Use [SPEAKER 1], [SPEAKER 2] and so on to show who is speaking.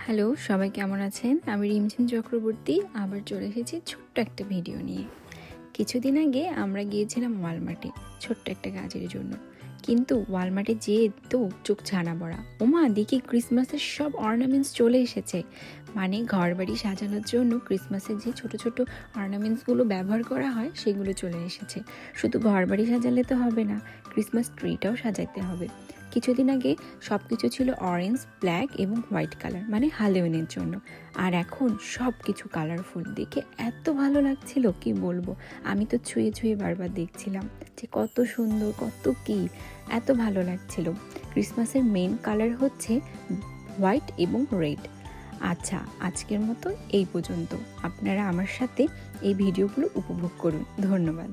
[SPEAKER 1] Hello, সবাই কেমন আছেন? আমি রিমঝিম চক্রবর্তী আবার চলে এসেছি ছোট্ট একটা ভিডিও নিয়ে। কিছুদিন আগে আমরা গিয়েছিলাম ওয়ালমার্টে ছোট্ট একটা কাজের জন্য। কিন্তু ওয়ালমার্টে যেয়ে তো চোখ ছানা বড়া। ওমা, দেখি ক্রিসমাসের সব অর্নামেন্টস চলে এসেছে। মানে ঘরবাড়ি সাজানোর জন্য ক্রিসমাসের যে ছোট ছোট অর্নামেন্টসগুলো ব্যবহার করা হয় সেগুলো চলে এসেছে। শুধু ঘরবাড়ি সাজালে তো হবে না, ক্রিসমাস ট্রিটাও সাজাতে হবে। কিছুদিন আগে সব কিছু ছিল অরেঞ্জ, ব্ল্যাক এবং হোয়াইট কালার, মানে হ্যালোউইনের জন্য। আর এখন সব কিছু কালারফুল, দেখে এত ভালো লাগছিল কি বলবো। আমি তো ছুঁয়ে ছুঁয়ে বারবার দেখছিলাম যে কত সুন্দর, কত কি এত ভালো লাগছিল। ক্রিসমাসের মেন কালার হচ্ছে হোয়াইট এবং রেড। আচ্ছা, আজকের মতো এই পর্যন্ত। আপনারা আমার সাথে এই ভিডিওগুলো উপভোগ করুন। ধন্যবাদ।